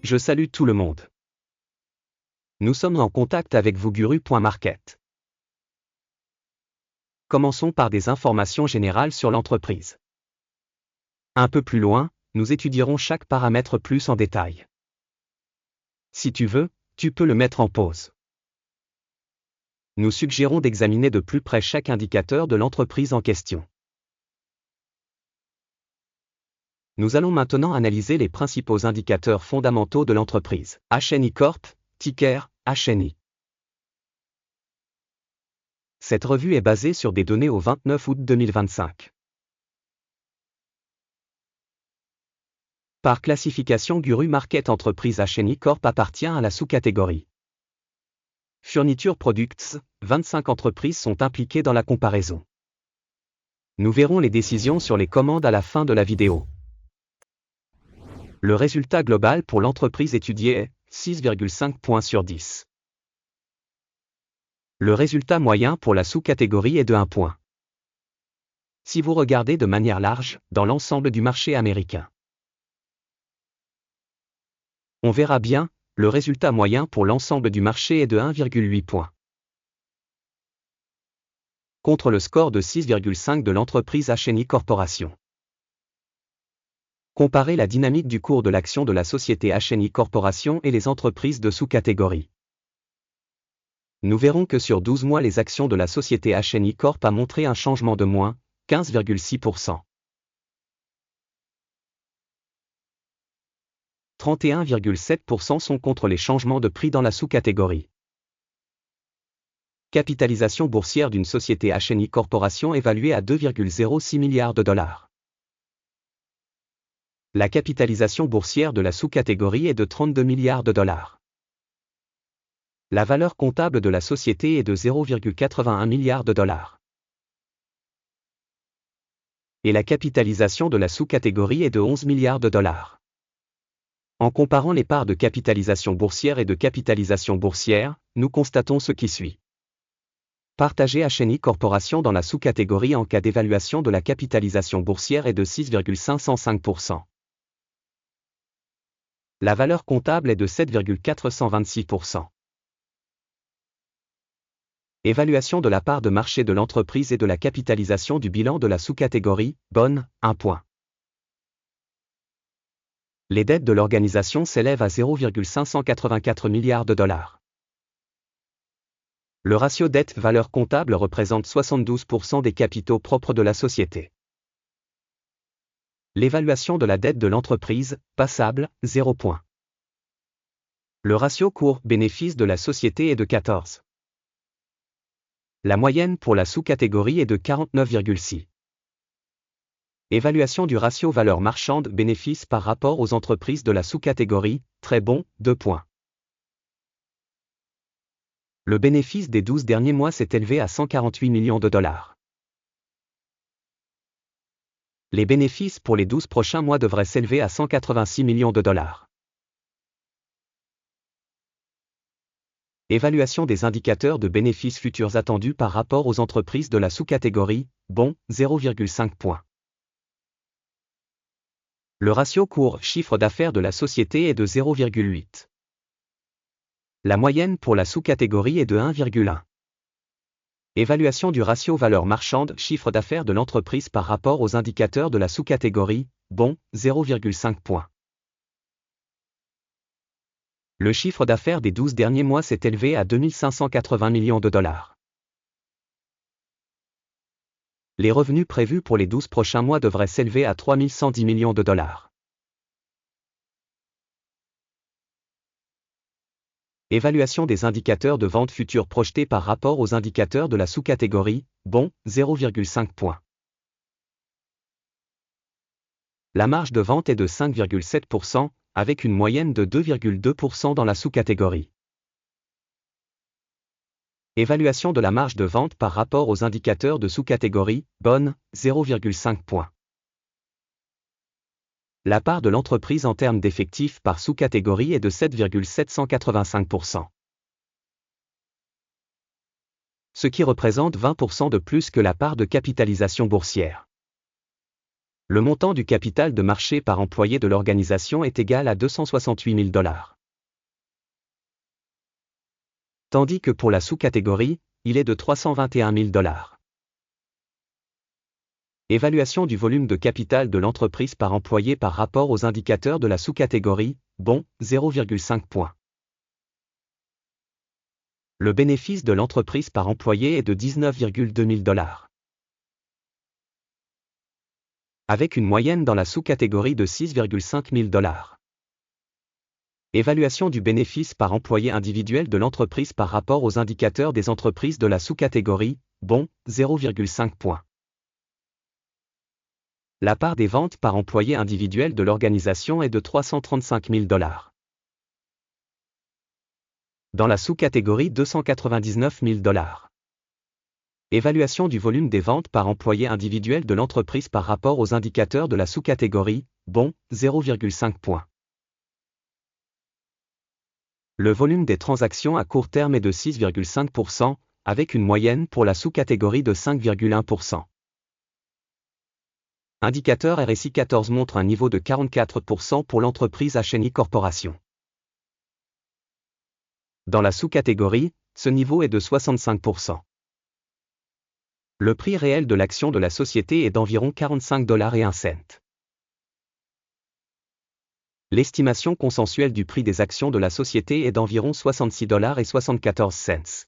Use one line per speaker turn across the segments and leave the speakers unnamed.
je salue tout le monde. Nous sommes en contact avec vous Guru.market. Commençons par des informations générales sur l'entreprise. Un peu plus loin, nous étudierons chaque paramètre plus en détail. Si tu veux, tu peux le mettre en pause. Nous suggérons d'examiner de plus près chaque indicateur de l'entreprise en question. Nous allons maintenant analyser les principaux indicateurs fondamentaux de l'entreprise. HNI Corp, ticker, HNI. Cette revue est basée sur des données au 29 août 2025. Par classification Guru Market Entreprise HNI Corp appartient à la sous-catégorie Furniture Products, 25 entreprises sont impliquées dans la comparaison. Nous verrons les décisions sur les commandes à la fin de la vidéo. Le résultat global pour l'entreprise étudiée est 6,5 points sur 10. Le résultat moyen pour la sous-catégorie est de 1 point. Si vous regardez de manière large, dans l'ensemble du marché américain, on verra bien, le résultat moyen pour l'ensemble du marché est de 1,8 points. Contre le score de 6,5 de l'entreprise HNI Corporation. Comparez la dynamique du cours de l'action de la société HNI Corporation et les entreprises de sous-catégorie. Nous verrons que sur 12 mois les actions de la société HNI Corp a montré un changement de moins 15,6%. 31,7% sont contre les changements de prix dans la sous-catégorie. Capitalisation boursière d'une société HNI Corporation évaluée à 2,06 milliards de dollars. La capitalisation boursière de la sous-catégorie est de 32 milliards de dollars. La valeur comptable de la société est de 0,81 milliards de dollars. Et la capitalisation de la sous-catégorie est de 11 milliards de dollars. En comparant les parts de capitalisation boursière et de capitalisation boursière, nous constatons ce qui suit. Partager HNI Corporation dans la sous-catégorie en cas d'évaluation de la capitalisation boursière est de 6,505%. La valeur comptable est de 7,426%. Évaluation de la part de marché de l'entreprise et de la capitalisation du bilan de la sous-catégorie, bonne, 1 point. Les dettes de l'organisation s'élèvent à 0,584 milliards de dollars. Le ratio dette-valeur comptable représente 72% des capitaux propres de la société. L'évaluation de la dette de l'entreprise, passable, 0 point. Le ratio cours-bénéfice de la société est de 14. La moyenne pour la sous-catégorie est de 49,6. Évaluation du ratio valeur marchande-bénéfice par rapport aux entreprises de la sous-catégorie, très bon, 2 points. Le bénéfice des 12 derniers mois s'est élevé à 148 millions de dollars. Les bénéfices pour les 12 prochains mois devraient s'élever à 186 millions de dollars. Évaluation des indicateurs de bénéfices futurs attendus par rapport aux entreprises de la sous-catégorie, bon, 0,5 points. Le ratio cours-chiffre d'affaires de la société est de 0,8. La moyenne pour la sous-catégorie est de 1,1. Évaluation du ratio valeur marchande-chiffre d'affaires de l'entreprise par rapport aux indicateurs de la sous-catégorie, bon, 0,5 points. Le chiffre d'affaires des 12 derniers mois s'est élevé à 2580 millions de dollars. Les revenus prévus pour les 12 prochains mois devraient s'élever à 3110 millions de dollars. Évaluation des indicateurs de vente future projetés par rapport aux indicateurs de la sous-catégorie, bon, 0,5 points. La marge de vente est de 5,7%, avec une moyenne de 2,2% dans la sous-catégorie. Évaluation de la marge de vente par rapport aux indicateurs de sous-catégorie, bonne, 0,5 points. La part de l'entreprise en termes d'effectifs par sous-catégorie est de 7,785%. Ce qui représente 20% de plus que la part de capitalisation boursière. Le montant du capital de marché par employé de l'organisation est égal à 268 000 $. Tandis que pour la sous-catégorie, il est de 321 000 $. Évaluation du volume de capital de l'entreprise par employé par rapport aux indicateurs de la sous-catégorie, bon, 0,5 points. Le bénéfice de l'entreprise par employé est de 19,2 000 $. Avec une moyenne dans la sous-catégorie de 6,5 000 $. Évaluation du bénéfice par employé individuel de l'entreprise par rapport aux indicateurs des entreprises de la sous-catégorie, bon, 0,5 points. La part des ventes par employé individuel de l'organisation est de 335 000 $. Dans la sous-catégorie 299 000 $. Évaluation du volume des ventes par employé individuel de l'entreprise par rapport aux indicateurs de la sous-catégorie, bon, 0,5 points. Le volume des transactions à court terme est de 6,5%, avec une moyenne pour la sous-catégorie de 5,1%. Indicateur RSI 14 montre un niveau de 44% pour l'entreprise HNI Corporation. Dans la sous-catégorie, ce niveau est de 65%. Le prix réel de l'action de la société est d'environ 45,01 $. L'estimation consensuelle du prix des actions de la société est d'environ 66,74 $.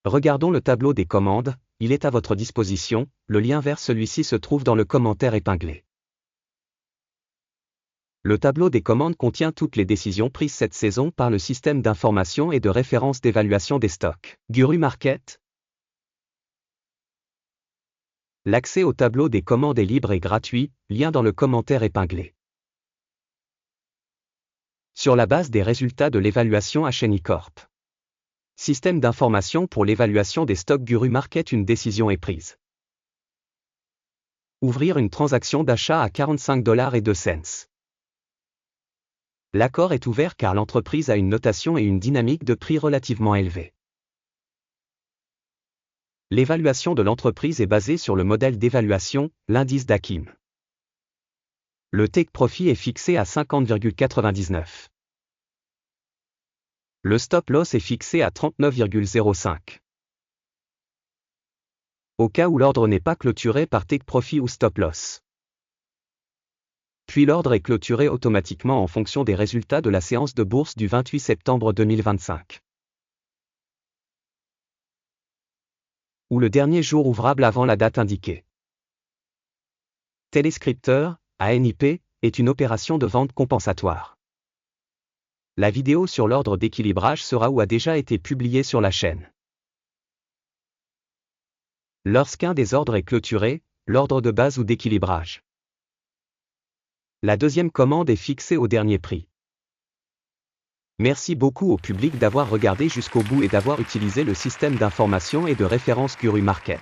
Regardons le tableau des commandes, il est à votre disposition, le lien vers celui-ci se trouve dans le commentaire épinglé. Le tableau des commandes contient toutes les décisions prises cette saison par le système d'information et de référence d'évaluation des stocks, Guru Market. L'accès au tableau des commandes est libre et gratuit, lien dans le commentaire épinglé. Sur la base des résultats de l'évaluation HNI Corp. Système d'information pour l'évaluation des stocks Guru Market, une décision est prise. Ouvrir une transaction d'achat à 45,02 $. L'accord est ouvert car l'entreprise a une notation et une dynamique de prix relativement élevée. L'évaluation de l'entreprise est basée sur le modèle d'évaluation, l'indice d'Akim. Le take profit est fixé à 50,99. Le stop loss est fixé à 39,05. Au cas où l'ordre n'est pas clôturé par take profit ou stop loss. Puis l'ordre est clôturé automatiquement en fonction des résultats de la séance de bourse du 28 septembre 2025. Ou le dernier jour ouvrable avant la date indiquée. Téléscripteur, ANIP, est une opération de vente compensatoire. La vidéo sur l'ordre d'équilibrage sera ou a déjà été publiée sur la chaîne. Lorsqu'un des ordres est clôturé, l'ordre de base ou d'équilibrage. La deuxième commande est fixée au dernier prix. Merci beaucoup au public d'avoir regardé jusqu'au bout et d'avoir utilisé le système d'information et de référence Guru Market.